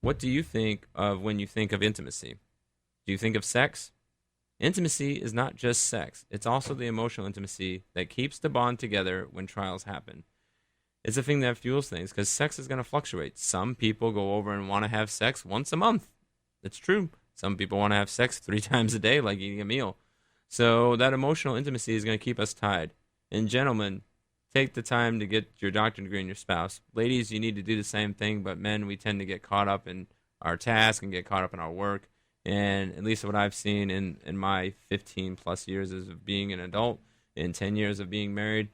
What do you think of when you think of intimacy? Do you think of sex? Intimacy is not just sex, it's also the emotional intimacy that keeps the bond together when trials happen. It's a thing that fuels things because sex is going to fluctuate. Some people go over and want to have sex once a month. That's true. Some people want to have sex 3 times a day, like eating a meal. So that emotional intimacy is going to keep us tied. And gentlemen, take the time to get your doctorate degree in your spouse. Ladies, you need to do the same thing, but men, we tend to get caught up in our task and get caught up in our work. And at least what I've seen in my 15 plus years of being an adult, in 10 years of being married,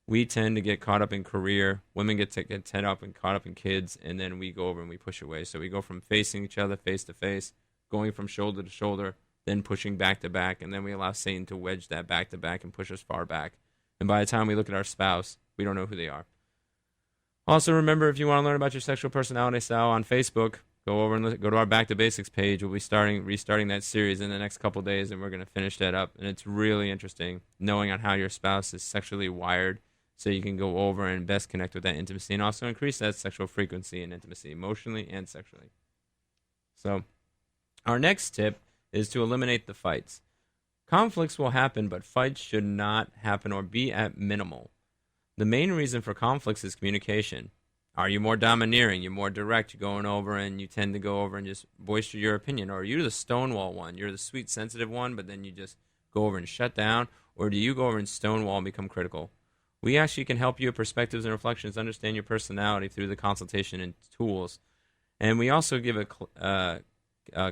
we tend to get caught up in career. Women get tied up and caught up in kids, and then we go over and we push away. So we go from facing each other face to face, going from shoulder to shoulder, then pushing back to back, and then we allow Satan to wedge that back to back and push us far back. And by the time we look at our spouse, we don't know who they are. Also, remember, if you want to learn about your sexual personality style on Facebook, go over and go to our Back to Basics page. We'll be restarting that series in the next couple days, and we're going to finish that up. And it's really interesting knowing on how your spouse is sexually wired, so you can go over and best connect with that intimacy and also increase that sexual frequency and intimacy, emotionally and sexually. So, our next tip is to eliminate the fights. Conflicts will happen, but fights should not happen or be at minimal. The main reason for conflicts is communication. Are you more domineering? You're more direct. You're going over and you tend to go over and just voice your opinion. Or you're the stonewall one. You're the sweet, sensitive one, but then you just go over and shut down. Or do you go over and stonewall and become critical? We actually can help you with perspectives and reflections, understand your personality through the consultation and tools. And we also give a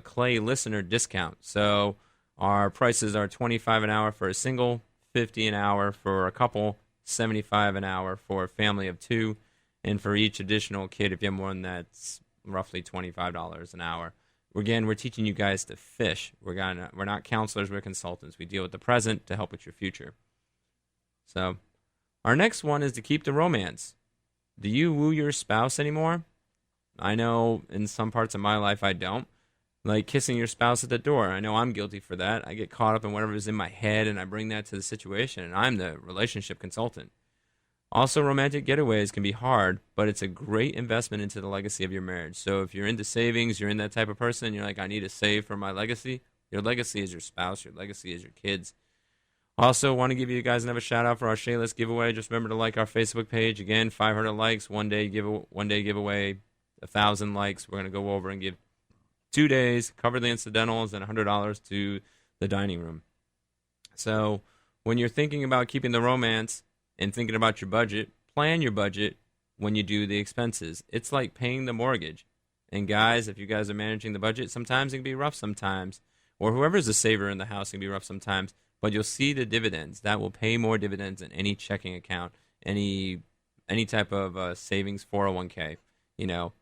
Clay listener discount. So our prices are $25 an hour for a single, $50 an hour for a couple, $75 an hour for a family of 2. And for each additional kid, if you have more than that, it's roughly $25 an hour. Again, we're teaching you guys to fish. We're not counselors, we're consultants. We deal with the present to help with your future. So our next one is to keep the romance. Do you woo your spouse anymore? I know in some parts of my life I don't. Like kissing your spouse at the door. I know I'm guilty for that. I get caught up in whatever is in my head and I bring that to the situation, and I'm the relationship consultant. Also, romantic getaways can be hard, but it's a great investment into the legacy of your marriage. So if you're into savings, you're in that type of person, you're like, I need to save for my legacy. Your legacy is your spouse. Your legacy is your kids. Also, want to give you guys another shout out for our Shayless giveaway. Just remember to like our Facebook page. Again, 500 likes, one day giveaway, 1,000 likes. We're going to go over and give 2 days, cover the incidentals, and $100 to the dining room. So when you're thinking about keeping the romance and thinking about your budget, plan your budget when you do the expenses. It's like paying the mortgage. And guys, if you guys are managing the budget, sometimes it can be rough sometimes. Or whoever's the saver in the house can be rough sometimes. But you'll see the dividends. That will pay more dividends than any checking account, any type of savings 401k. You know,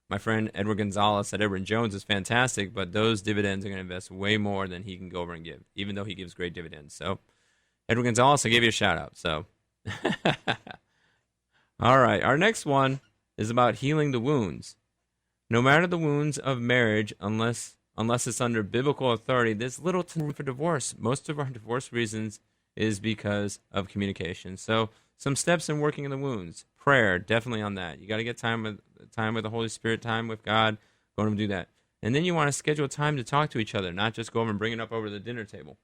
my friend Edward Gonzalez at Edward Jones is fantastic, but those dividends are going to invest way more than he can go over and give, even though he gives great dividends. So, Edward Gonzalez, I gave you a shout out. So, all right. Our next one is about healing the wounds. No matter the wounds of marriage, unless it's under biblical authority, there's little to room for divorce. Most of our divorce reasons is because of communication. So some steps in working in the wounds. Prayer, definitely on that. You got to get time with the Holy Spirit, time with God. Go and do that. And then you want to schedule time to talk to each other, not just go over and bring it up over the dinner table.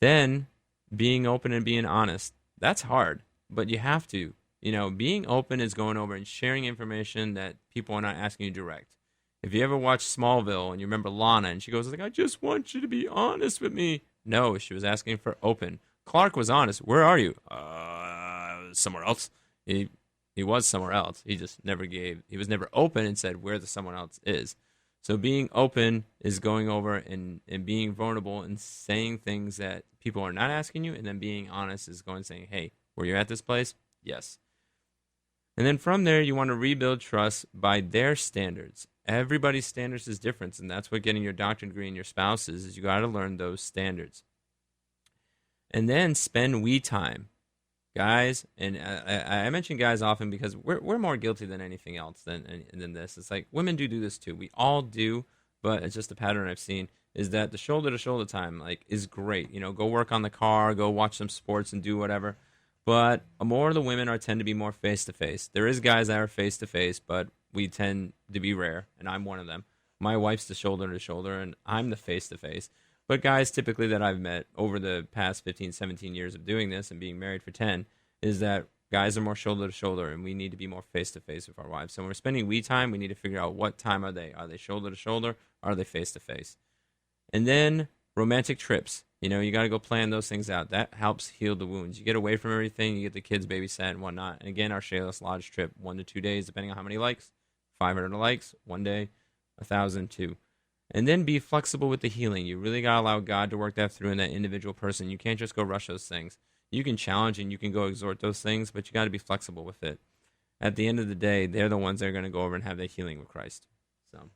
Then being open and being honest. That's hard, but you have to. You know, being open is going over and sharing information that people are not asking you direct. If you ever watch Smallville and you remember Lana and she goes like, I just want you to be honest with me. No, she was asking for open. Clark was honest. Where are you? Somewhere else. He was somewhere else. He just never he was never open and said where the someone else is. So being open is going over and being vulnerable and saying things that people are not asking you, and then being honest is going and saying, hey, were you at this place? Yes. And then from there, you want to rebuild trust by their standards. Everybody's standards is different, and that's what getting your doctorate degree and your spouse is you got to learn those standards. And then spend we time. Guys, and I mention guys often because we're more guilty than anything else than this. It's like women do this too. We all do, but it's just a pattern I've seen is that the shoulder-to-shoulder time is great. You know, go work on the car, go watch some sports and do whatever. But more of the women tend to be more face-to-face. There is guys that are face-to-face, but we tend to be rare, and I'm one of them. My wife's the shoulder to shoulder, and I'm the face to face. But guys typically that I've met over the past 15, 17 years of doing this and being married for 10 is that guys are more shoulder to shoulder, and we need to be more face to face with our wives. So when we're spending we time, we need to figure out what time are they. Are they shoulder to shoulder? Or are they face to face? And then romantic trips. You know, you got to go plan those things out. That helps heal the wounds. You get away from everything. You get the kids babysat and whatnot. And again, our Shayla's Lodge trip, 1 to 2 days, depending on how many likes. 500 likes, 1 day, 1,000, 2. And then be flexible with the healing. You really got to allow God to work that through in that individual person. You can't just go rush those things. You can challenge and you can go exhort those things, but you got to be flexible with it. At the end of the day, they're the ones that are going to go over and have their healing with Christ. So,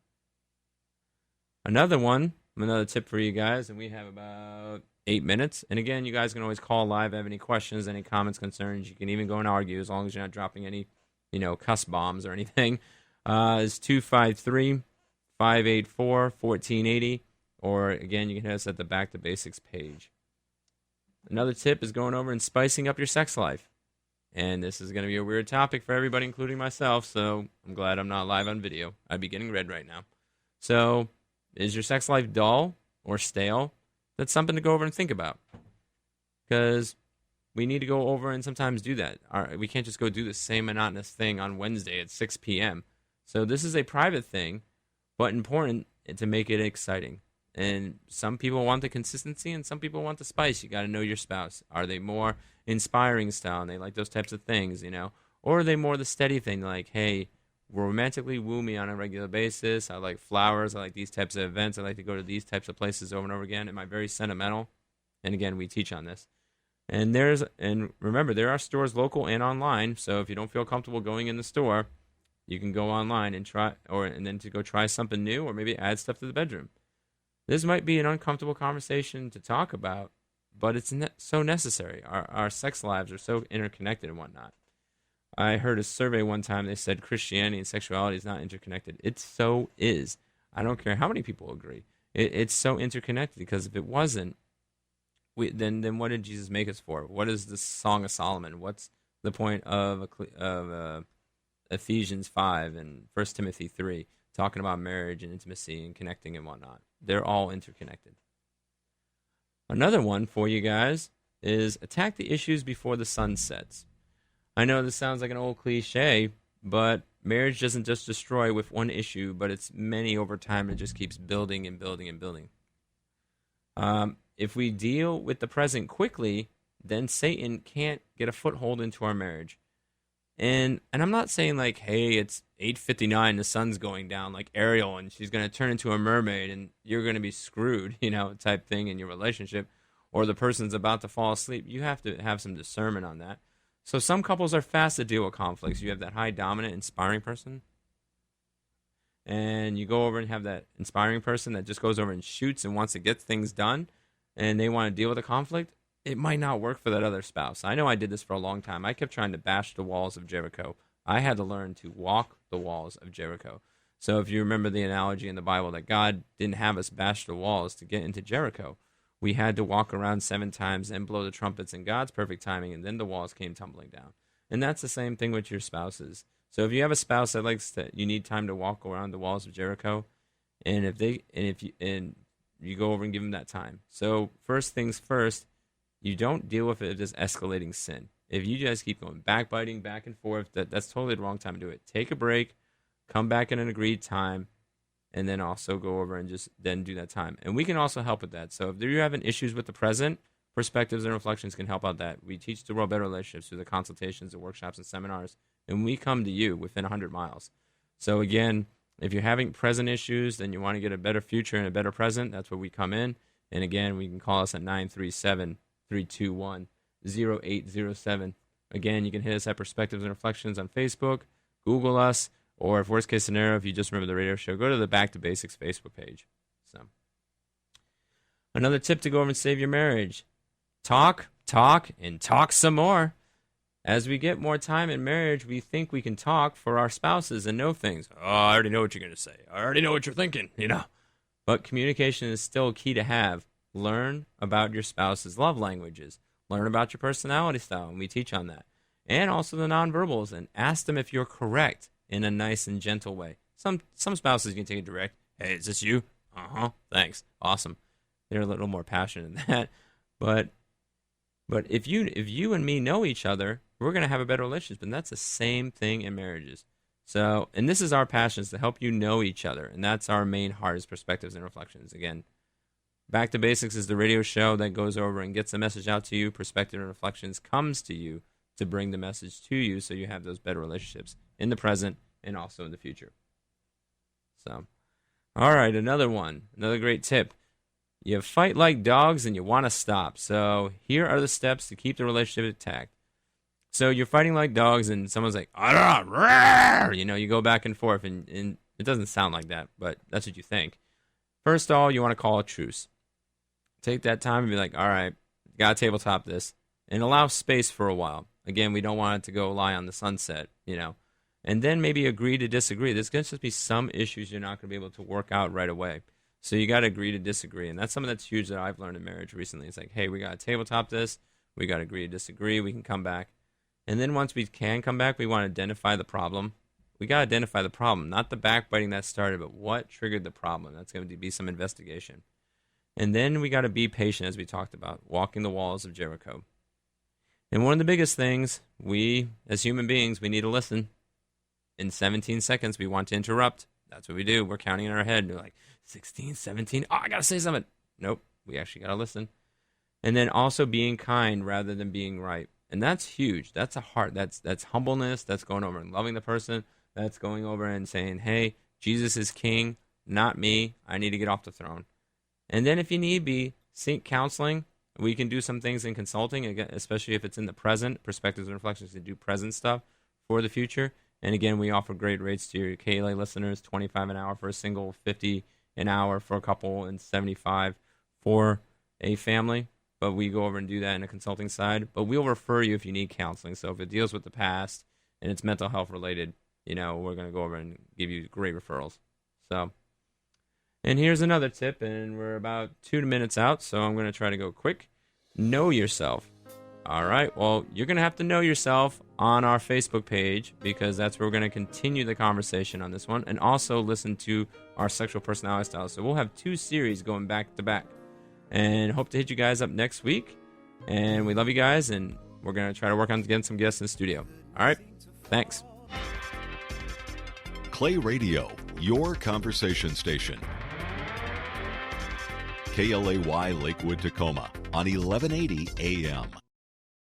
another tip for you guys, and we have about 8 minutes. And again, you guys can always call live, have any questions, any comments, concerns. You can even go and argue as long as you're not dropping any, cuss bombs or anything. Is 253-584-1480. Or again, you can hit us at the Back to Basics page. Another tip is going over and spicing up your sex life. And this is going to be a weird topic for everybody, including myself, so I'm glad I'm not live on video. I'd be getting red right now. So, is your sex life dull or stale? That's something to go over and think about. Because we need to go over and sometimes do that. We can't just go do the same monotonous thing on Wednesday at 6 p.m. So this is a private thing, but important to make it exciting. And some people want the consistency and some people want the spice. You got to know your spouse. Are they more inspiring style and they like those types of things, Or are they more the steady thing, like, hey, romantically woo me on a regular basis. I like flowers. I like these types of events. I like to go to these types of places over and over again. Am I very sentimental? And again, we teach on this. And remember, there are stores local and online. So if you don't feel comfortable going in the store, you can go online and then to go try something new or maybe add stuff to the bedroom. This might be an uncomfortable conversation to talk about, but it's so necessary. Our sex lives are so interconnected and whatnot. I heard a survey one time. They said Christianity and sexuality is not interconnected. It so is. I don't care how many people agree. It's so interconnected because if it wasn't, then what did Jesus make us for? What is the Song of Solomon? What's the point of Ephesians 5 and 1 Timothy 3, talking about marriage and intimacy and connecting and whatnot? They're all interconnected. Another one for you guys is attack the issues before the sun sets. I know this sounds like an old cliche, but marriage doesn't just destroy with one issue, but it's many over time. It just keeps building and building and building. If we deal with the present quickly, then Satan can't get a foothold into our marriage. And I'm not saying like, hey, it's 8:59, the sun's going down like Ariel, and she's going to turn into a mermaid, and you're going to be screwed, type thing in your relationship, or the person's about to fall asleep. You have to have some discernment on that. So some couples are fast to deal with conflicts. You have that high dominant, inspiring person, and you go over and have that inspiring person that just goes over and shoots and wants to get things done, and they want to deal with a conflict. It might not work for that other spouse. I know I did this for a long time. I kept trying to bash the walls of Jericho. I had to learn to walk the walls of Jericho. So if you remember the analogy in the Bible that God didn't have us bash the walls to get into Jericho. We had to walk around 7 times and blow the trumpets in God's perfect timing, and then the walls came tumbling down. And that's the same thing with your spouses. So if you have a spouse that you need time to walk around the walls of Jericho, and if you go over and give them that time. So first things first, you don't deal with it as escalating sin. If you just keep going backbiting back and forth, that's totally the wrong time to do it. Take a break, come back in an agreed time, and then also go over and just then do that time. And we can also help with that. So if you're having issues with the present, perspectives and reflections can help out that. We teach the world better relationships through the consultations, the workshops, and seminars, and we come to you within 100 miles. So again, if you're having present issues, then you want to get a better future and a better present, that's where we come in. And again, we can call us at 937-321-0807. Again, you can hit us at Perspectives and Reflections on Facebook, Google us, or if worst case scenario, if you just remember the radio show, go to the Back to Basics Facebook page. So, another tip to go over and save your marriage: talk, and talk some more. As we get more time in marriage, we think we can talk for our spouses and know things. Oh, I already know what you're going to say. I already know what you're thinking, But communication is still key to have. Learn about your spouse's love languages. Learn about your personality style, and we teach on that. And also the nonverbals, and ask them if you're correct. in a nice and gentle way. Some spouses can take it direct. Hey, is this you? Uh-huh. Thanks. Awesome. They're a little more passionate than that. But if you and me know each other, we're going to have a better relationship. And that's the same thing in marriages. So, and this is our passion, is to help you know each other. And that's our main heart, is perspectives and reflections. Again, Back to Basics is the radio show that goes over and gets the message out to you. Perspective and reflections comes to you to bring the message to you so you have those better relationships in the present and also in the future. So, all right, another great tip. You fight like dogs and you want to stop. So here are the steps to keep the relationship intact. So you're fighting like dogs and someone's like, you go back and forth, and it doesn't sound like that, but that's what you think. First of all, you want to call a truce. Take that time and be like, all right, got to tabletop this, and allow space for a while. Again, we don't want it to go lie on the sunset, and then maybe agree to disagree. There's going to just be some issues you're not going to be able to work out right away. So you got to agree to disagree, and that's something that's huge that I've learned in marriage recently. It's like, hey, we got to tabletop this. We got to agree to disagree. We can come back. And then once we can come back, we want to identify the problem. We got to identify the problem, not the backbiting that started, but what triggered the problem. That's going to be some investigation. And then we got to be patient, as we talked about, walking the walls of Jericho. And one of the biggest things, we, as human beings, we need to listen. In 17 seconds, we want to interrupt. That's what we do. We're counting in our head. We're like, 16, 17. Oh, I got to say something. Nope. We actually got to listen. And then also being kind rather than being right. And that's huge. That's a heart. That's humbleness. That's going over and loving the person. That's going over and saying, hey, Jesus is king, not me. I need to get off the throne. And then if you need be, seek counseling. We can do some things in consulting, especially if it's in the present, perspectives and reflections, to do present stuff for the future. And again, we offer great rates to your KLA listeners, $25 an hour for a single, $50 an hour for a couple, and $75 for a family. But we go over and do that in a consulting side. But we'll refer you if you need counseling. So if it deals with the past and it's mental health related, we're going to go over and give you great referrals. So, and here's another tip, and we're about 2 minutes out, so I'm going to try to go quick. Know yourself. All right, well, you're going to have to know yourself on our Facebook page, because that's where we're going to continue the conversation on this one, and also listen to our sexual personality styles. So we'll have 2 series going back to back. And hope to hit you guys up next week. And we love you guys, and we're going to try to work on getting some guests in the studio. All right? Thanks. Clay Radio, your conversation station. KLAY Lakewood, Tacoma on 1180 AM.